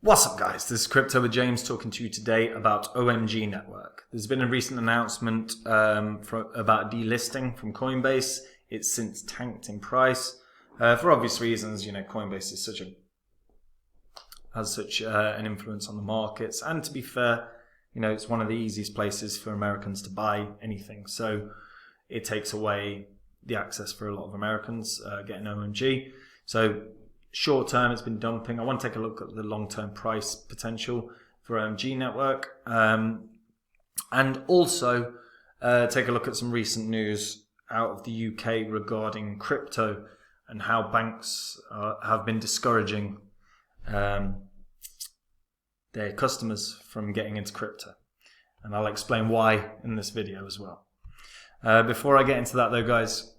What's up, guys? This is Crypto with James talking to you today about OMG Network. There's been a recent announcement about delisting from Coinbase. It's since tanked in price for obvious reasons. You know, Coinbase is has such an influence on the markets, and to be fair, you know, it's one of the easiest places for Americans to buy anything. So it takes away the access for a lot of Americans getting OMG. So short term, it's been dumping. I want to take a look at the long-term price potential for OMG Network, and also take a look at some recent news out of the UK regarding crypto and how banks have been discouraging their customers from getting into crypto. And I'll explain why in this video as well. Before I get into that though, guys,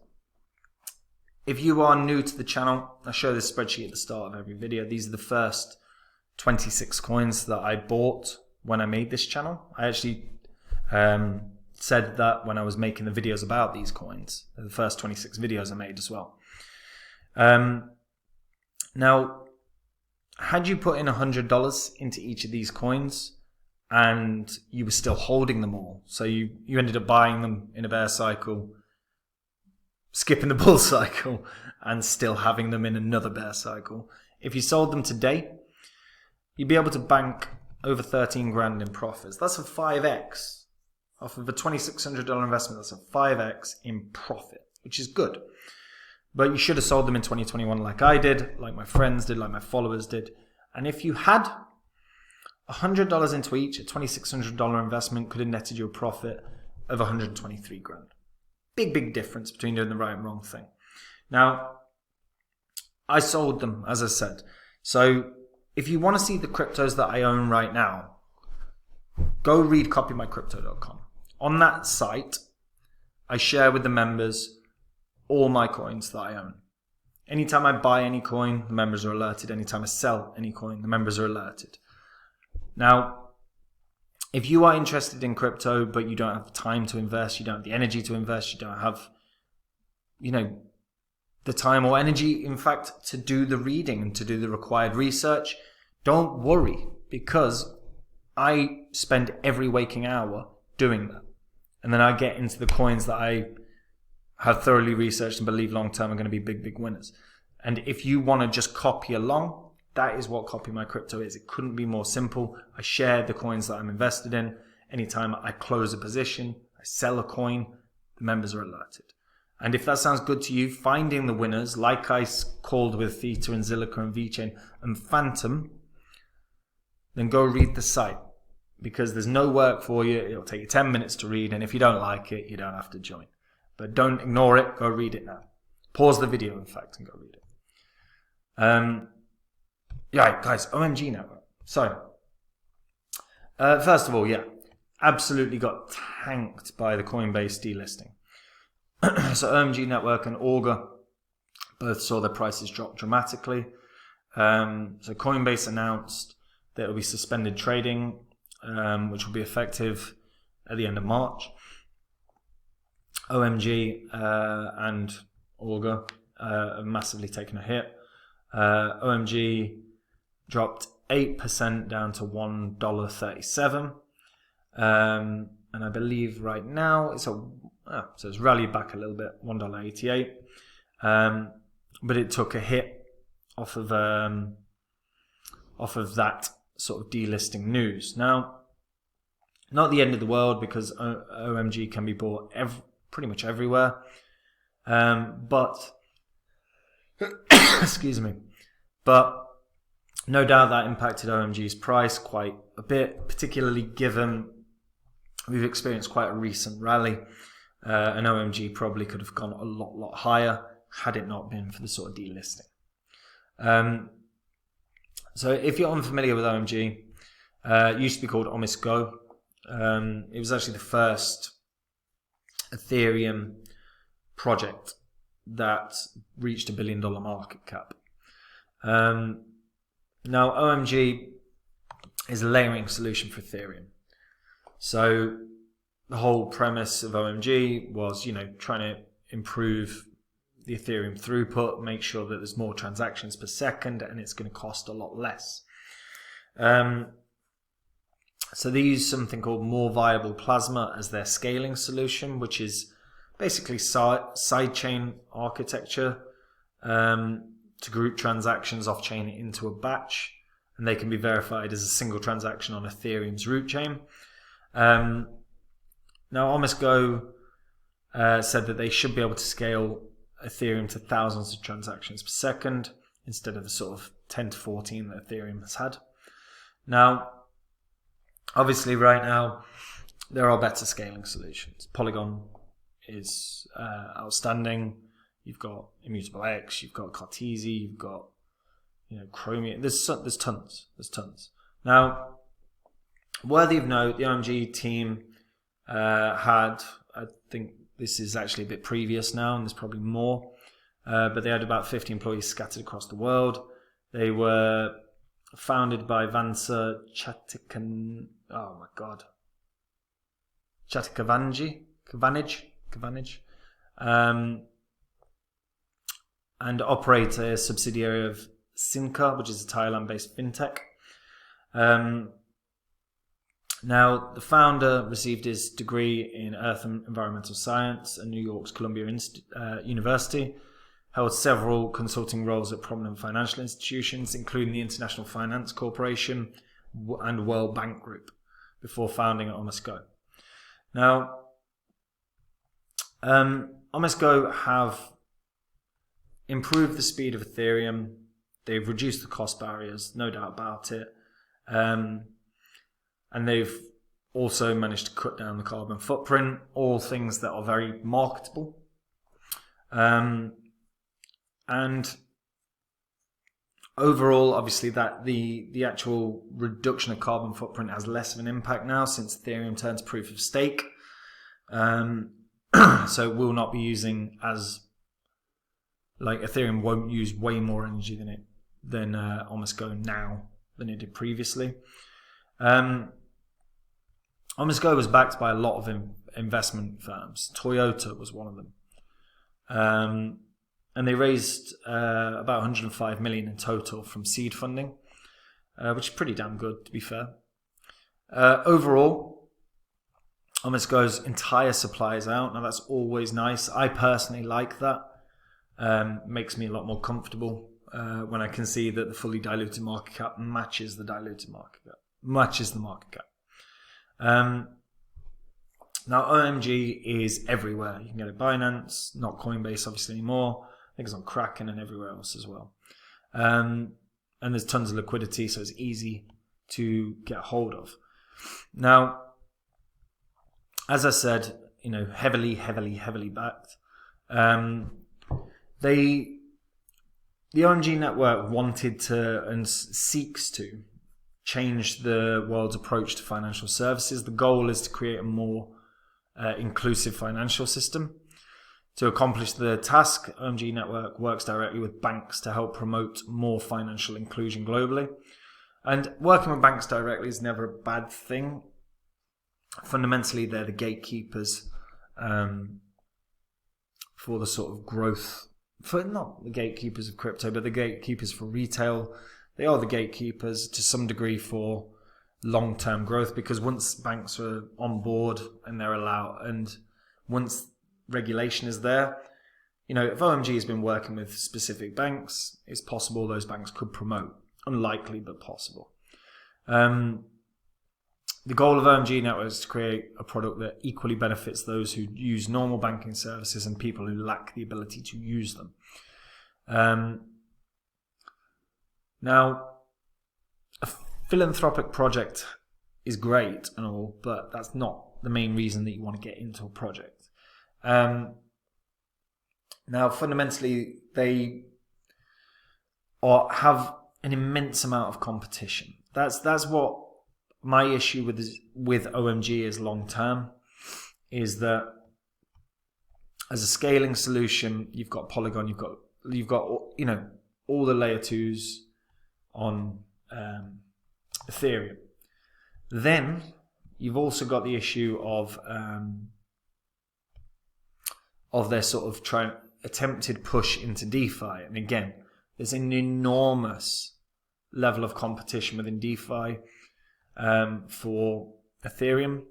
if you are new to the channel, I show this spreadsheet at the start of every video. These are the first 26 coins that I bought when I made this channel. I actually said that when I was making the videos about these coins. They're the first 26 videos I made as well. Now, had you put in $100 into each of these coins and you were still holding them all, so you ended up buying them in a bear cycle, skipping the bull cycle, and still having them in another bear cycle. If you sold them today, you'd be able to bank over 13 grand in profits. That's a 5x. Off of a $2,600 investment, that's a 5x in profit, which is good. But you should have sold them in 2021 like I did, like my friends did, like my followers did. And if you had $100 into each, a $2,600 investment could have netted you a profit of 123 grand. Big difference between doing the right and wrong thing. Now, I sold them, as I said. So if you want to see the cryptos that I own right now, go read copymycrypto.com. On that site, I share with the members all my coins that I own. Anytime I buy any coin, the members are alerted. Anytime I sell any coin, the members are alerted. Now, if you are interested in crypto, but you don't have the time to invest, you don't have the energy to invest, you don't have, you know, the time or energy, in fact, to do the reading and to do the required research, don't worry, because I spend every waking hour doing that. And then I get into the coins that I have thoroughly researched and believe long-term are going to be big winners. And if you want to just copy along, that is what Copy My Crypto is. It couldn't be more simple. I share the coins that I'm invested in. Anytime I close a position, I sell a coin, the members are alerted. And if that sounds good to you, finding the winners, like I called with Theta and Zilliqa and VeChain and Phantom, then go read the site, because there's no work for you. It'll take you 10 minutes to read, and if you don't like it, you don't have to join. But don't ignore it. Go read it now. Pause the video, in fact, and go read it. Yeah, guys, OMG Network. So, first of all, yeah, absolutely got tanked by the Coinbase delisting. So OMG Network and Augur both saw their prices drop dramatically. So Coinbase announced that it will be suspended trading, which will be effective at the end of March. OMG and Augur have massively taken a hit. OMG dropped 8% down to $1.37. And I believe right now so it's rallied back a little bit, $1.88. But it took a hit off of that sort of delisting news. Now, not the end of the world, because OMG can be bought pretty much everywhere. But excuse me. But no doubt that impacted OMG's price quite a bit, particularly given we've experienced quite a recent rally. And OMG probably could have gone a lot higher had it not been for the sort of delisting. So if you're unfamiliar with OMG, it used to be called Omis Go. It was actually the first Ethereum project that reached $1 billion market cap. Now, OMG is a layering solution for Ethereum. So the whole premise of OMG was, you know, trying to improve the Ethereum throughput, make sure that there's more transactions per second, and it's going to cost a lot less. So they use something called more viable plasma as their scaling solution, which is basically sidechain architecture to group transactions off-chain into a batch, and they can be verified as a single transaction on Ethereum's root chain. Now, Almost Go said that they should be able to scale Ethereum to thousands of transactions per second instead of the sort of 10 to 14 that Ethereum has had. Now, obviously, right now, there are better scaling solutions. Polygon is outstanding. You've got Immutable X, you've got Cartesi, you've got Chromium. There's tons. Now, worthy of note, the OMG team had, I think this is actually a bit previous now, and there's probably more, but they had about 50 employees scattered across the world. They were founded by Vansa Chatikavanij, and operate a subsidiary of Sinca, which is a Thailand-based fintech. Now, the founder received his degree in Earth and Environmental Science at New York's Columbia University, held several consulting roles at prominent financial institutions, including the International Finance Corporation and World Bank Group, before founding Almost Go. Now, Almost Go have improved the speed of Ethereum. They've reduced the cost barriers, no doubt about it. And they've also managed to cut down the carbon footprint, all things that are very marketable. And overall, obviously, that the actual reduction of carbon footprint has less of an impact now since Ethereum turned to proof of stake. So it will not be using Ethereum won't use way more energy than Almost Go now than it did previously. Almost Go was backed by a lot of investment firms. Toyota was one of them. And they raised about 105 million in total from seed funding, which is pretty damn good, to be fair. Overall, Almost Go's entire supply is out. Now, that's always nice. I personally like that. Makes me a lot more comfortable when I can see that the fully diluted market cap matches the diluted market cap. Now, OMG is everywhere. You can get it Binance, not Coinbase obviously anymore. I think it's on Kraken and everywhere else as well. And there's tons of liquidity, so it's easy to get hold of. Now, as I said, heavily backed. The OMG Network wanted to and seeks to change the world's approach to financial services. The goal is to create a more inclusive financial system. To accomplish the task, OMG Network works directly with banks to help promote more financial inclusion globally. And working with banks directly is never a bad thing. Fundamentally, they're the gatekeepers for the sort of growth, for not the gatekeepers of crypto, but the gatekeepers for retail. They are the gatekeepers to some degree for long-term growth, because once banks are on board and they're allowed, and once regulation is there, if OMG has been working with specific banks, it's possible those banks could promote. Unlikely, but possible. The goal of OMG Network is to create a product that equally benefits those who use normal banking services and people who lack the ability to use them. Now, a philanthropic project is great and all, but that's not the main reason that you want to get into a project. Now, fundamentally, they have an immense amount of competition. That's what my issue with OMG is long term, is that as a scaling solution, you've got Polygon, you've got all the layer 2s on Ethereum. Then you've also got the issue of their sort of attempted push into DeFi. And again, there's an enormous level of competition within DeFi for Ethereum.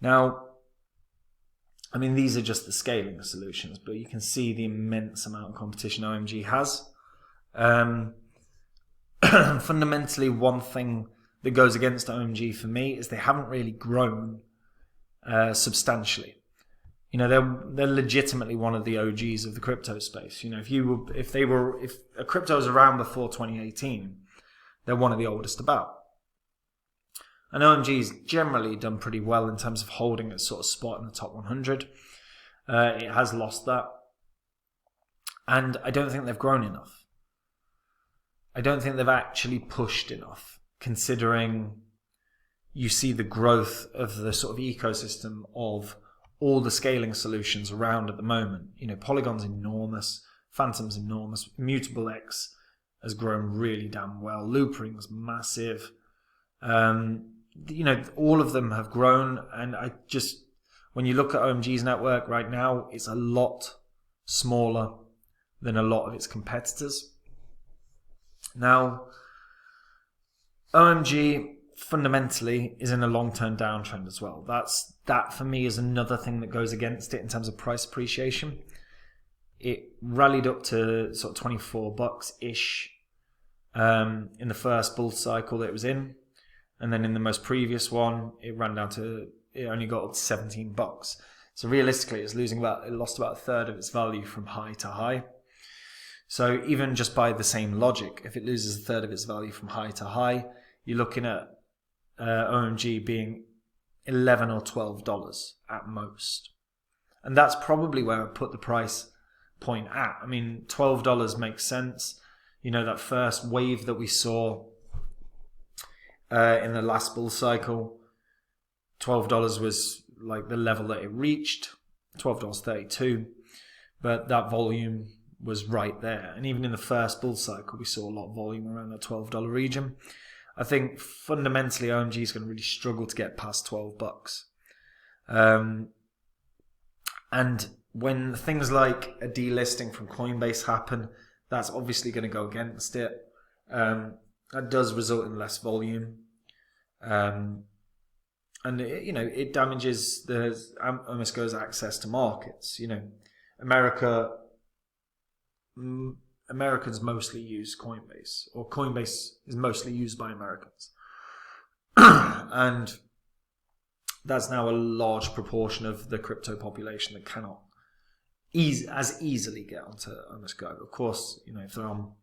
Now, I mean, these are just the scaling solutions, but you can see the immense amount of competition OMG has. Fundamentally, one thing that goes against OMG for me is they haven't really grown substantially. You know, they're legitimately one of the OGs of the crypto space. You know, if a crypto was around before 2018, they're one of the oldest about. And OMG's generally done pretty well in terms of holding its sort of spot in the top 100. It has lost that. And I don't think they've grown enough. I don't think they've actually pushed enough, considering you see the growth of the sort of ecosystem of all the scaling solutions around at the moment. You know, Polygon's enormous, Phantom's enormous, Immutable X has grown really damn well, Loopring's massive. You know, all of them have grown, and when you look at OMG's network right now, it's a lot smaller than a lot of its competitors. Now, OMG fundamentally is in a long-term downtrend as well. That for me is another thing that goes against it in terms of price appreciation. It rallied up to sort of $24-ish in the first bull cycle that it was in. And then in the most previous one, it only got up to $17. So realistically, it lost about a third of its value from high to high. So even just by the same logic, if it loses a third of its value from high to high, you're looking at OMG being $11 or $12 at most. And that's probably where I put the price point at. I mean, $12 makes sense. You know, that first wave that we saw in the last bull cycle, $12 was like the level that it reached, $12.32, but that volume was right there. And even in the first bull cycle, we saw a lot of volume around that $12 region. I think fundamentally OMG is going to really struggle to get past $12. And when things like a delisting from Coinbase happen, that's obviously going to go against it. That does result in less volume. And it damages Omesko's access to markets. You know, Americans mostly use Coinbase, or Coinbase is mostly used by Americans. And that's now a large proportion of the crypto population that cannot as easily get onto Omesko. Of course, you know, if they're on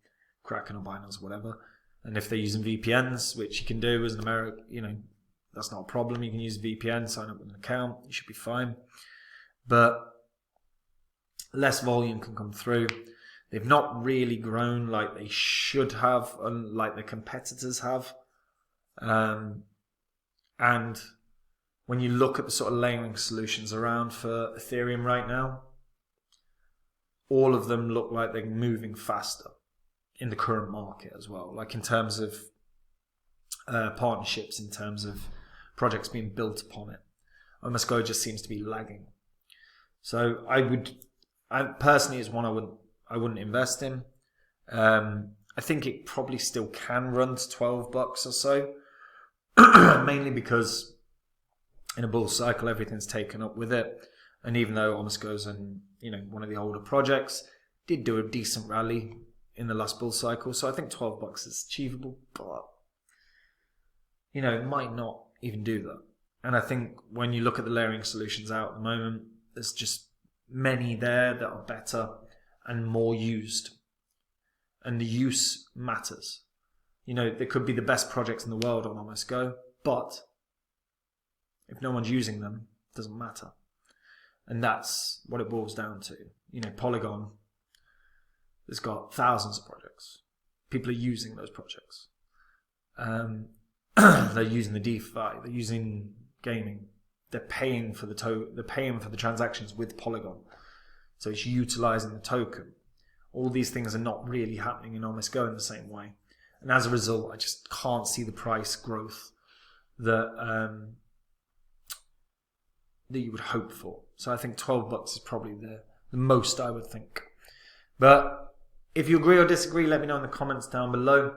Kraken or Binance or whatever, and if they're using VPNs, which you can do as an American, you know, that's not a problem. You can use VPN, sign up with an account, you should be fine. But less volume can come through. They've not really grown like they should have, like their competitors have. And when you look at the sort of layering solutions around for Ethereum right now, all of them look like they're moving faster in the current market as well. Like in terms of partnerships, in terms of projects being built upon it. Omesko just seems to be lagging. So I personally is one I wouldn't invest in. I think it probably still can run to $12 or so, mainly because in a bull cycle everything's taken up with it. And even though Omesko's one of the older projects, did do a decent rally in the last bull cycle, so I think $12 is achievable, but it might not even do that. And I think when you look at the layering solutions out at the moment, there's just many there that are better and more used. And the use matters. There could be the best projects in the world on Omesko, but if no one's using them, it doesn't matter. And that's what it boils down to. Polygon has got thousands of projects. People are using those projects. They're using the DeFi. They're using gaming. They're paying for They're paying for the transactions with Polygon. So it's utilizing the token. All these things are not really happening in Omesko in the same way. And as a result, I just can't see the price growth that you would hope for. So I think $12 is probably the most I would think. But if you agree or disagree, let me know in the comments down below.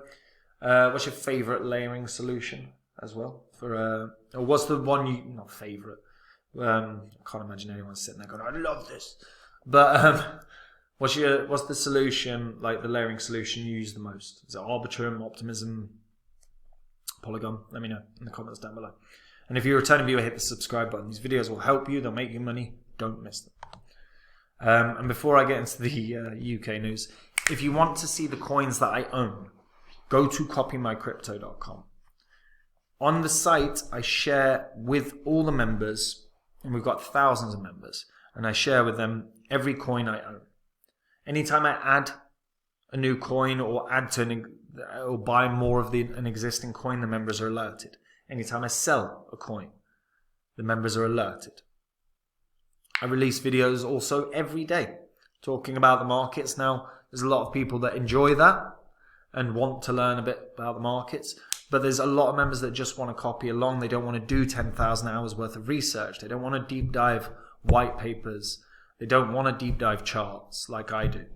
What's your favorite layering solution as well? Or what's the one you not favorite? I can't imagine anyone sitting there going, "I love this." But what's the solution, like the layering solution you use the most? Is it Arbitrum, Optimism, Polygon? Let me know in the comments down below. And if you're a returning viewer, hit the subscribe button. These videos will help you. They'll make you money. Don't miss them. And before I get into the UK news, if you want to see the coins that I own, go to copymycrypto.com. On the site, I share with all the members, and we've got thousands of members, and I share with them every coin I own. Anytime I add a new coin or add to or buy more of an existing coin, the members are alerted. Anytime I sell a coin, the members are alerted. I release videos also every day talking about the markets. Now, there's a lot of people that enjoy that and want to learn a bit about the markets, but there's a lot of members that just want to copy along. They don't want to do 10,000 hours worth of research. They don't want to deep dive white papers. They don't want to deep dive charts like I do.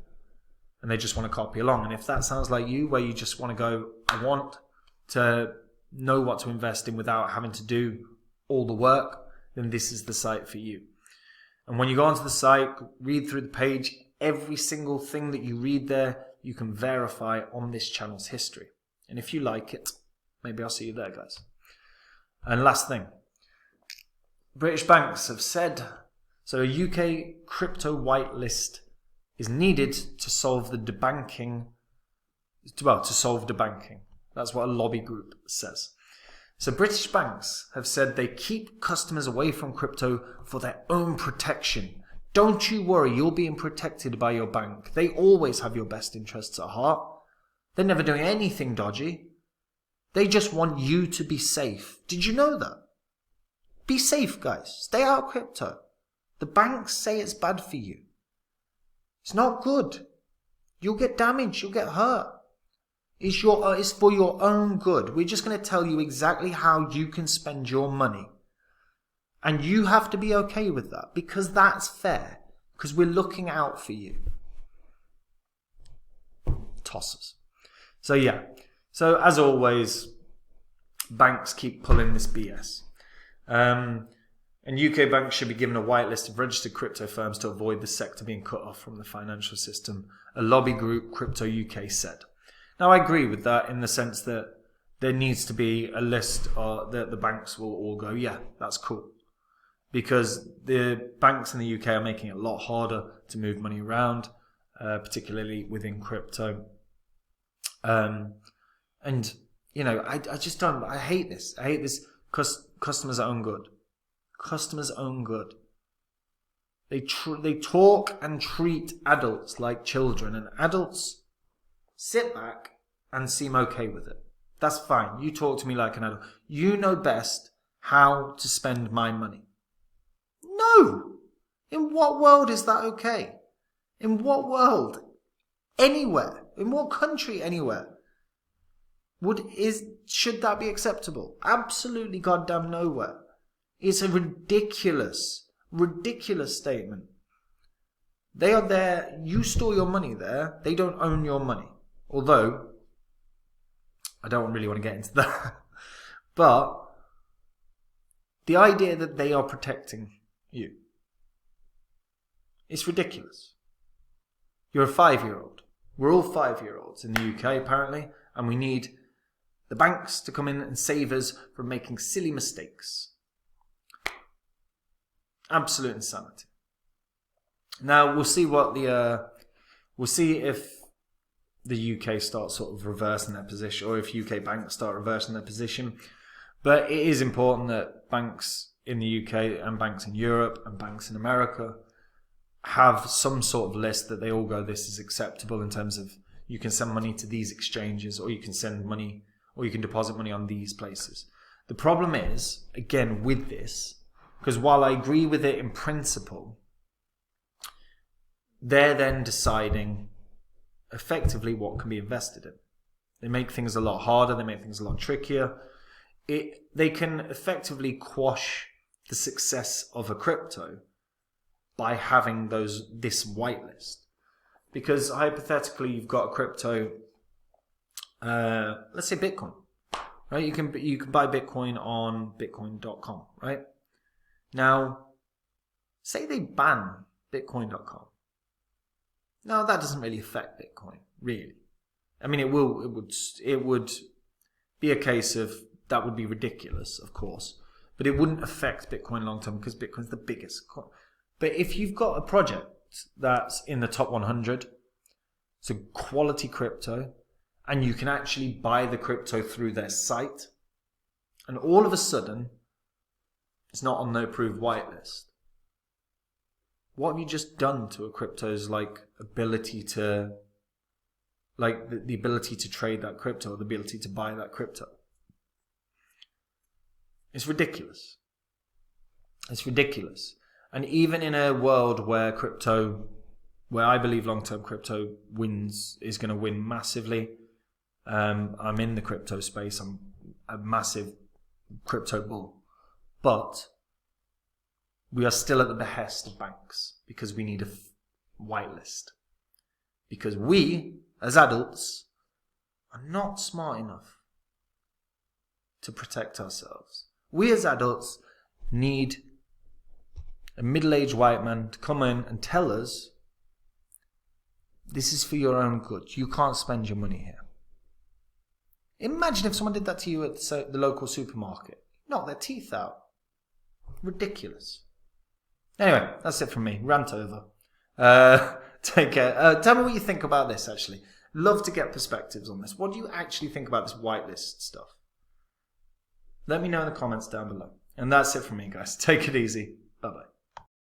And they just want to copy along. And if that sounds like you, where you just want to go, I want to know what to invest in without having to do all the work, then this is the site for you. And when you go onto the site, read through the page, every single thing that you read there, you can verify on this channel's history. And if you like it, maybe I'll see you there, guys. And last thing, British banks have said, so a UK crypto whitelist is needed to solve the debanking, to solve debanking. That's what a lobby group says. So British banks have said they keep customers away from crypto for their own protection. Don't you worry, you're being protected by your bank. They always have your best interests at heart. They're never doing anything dodgy. They just want you to be safe. Did you know that? Be safe, guys. Stay out of crypto. The banks say it's bad for you. It's not good. You'll get damaged. You'll get hurt. It's for your own good. We're just going to tell you exactly how you can spend your money. And you have to be okay with that, because that's fair. Because we're looking out for you. Tossers. So yeah. So as always, banks keep pulling this BS. And UK banks should be given a whitelist of registered crypto firms to avoid the sector being cut off from the financial system, a lobby group, Crypto UK, said. Now, I agree with that in the sense that there needs to be a list that the banks will all go, yeah, that's cool. Because the banks in the UK are making it a lot harder to move money around, particularly within crypto. And, you know, I just don't, I hate this. I hate this because customers own good. Customers own good. They talk and treat adults like children, and adults sit back and seem okay with it. That's fine. You talk to me like an adult. You know best how to spend my money. No! In what world is that okay? In what world? Anywhere. In what country? Anywhere. Should that be acceptable? Absolutely goddamn nowhere. It's a ridiculous statement. They are there. You store your money there. They don't own your money. Although, I don't really want to get into that. But the idea that they are protecting you, it's ridiculous. You're a 5-year-old. We're all 5-year-olds in the UK, apparently. And we need the banks to come in and save us from making silly mistakes. Absolute insanity. Now, we'll see if the UK starts sort of reversing their position, or if UK banks start reversing their position. But it is important that banks in the UK and banks in Europe and banks in America have some sort of list that they all go, this is acceptable in terms of you can send money to these exchanges, or you can send money, or you can deposit money on these places. The problem is, again, with this, because while I agree with it in principle, they're then deciding effectively what can be invested in. They make things a lot harder. They make things a lot trickier. They can effectively quash the success of a crypto by having this whitelist. Because hypothetically, you've got a crypto let's say Bitcoin, right? You can buy Bitcoin on Bitcoin.com, right? Now, say they ban Bitcoin.com. Now that doesn't really affect Bitcoin, really. I mean, it would be a case of that would be ridiculous, of course, but it wouldn't affect Bitcoin long term because Bitcoin's the biggest coin. But if you've got a project that's in the top 100, it's a quality crypto, and you can actually buy the crypto through their site, and all of a sudden, it's not on no approved whitelist. What have you just done to a crypto's ability to, the ability to trade that crypto, the ability to buy that crypto? It's ridiculous. It's ridiculous. And even in a world where I believe long-term crypto is going to win massively. I'm in the crypto space. I'm a massive crypto bull. But we are still at the behest of banks because we need a whitelist. Because we, as adults, are not smart enough to protect ourselves. We as adults need a middle-aged white man to come in and tell us, this is for your own good. You can't spend your money here. Imagine if someone did that to you at the local supermarket. Knock their teeth out. Ridiculous. Anyway, that's it from me. Rant over. Take care. Tell me what you think about this, actually. Love to get perspectives on this. What do you actually think about this whitelist stuff? Let me know in the comments down below. And that's it from me, guys. Take it easy. Bye-bye.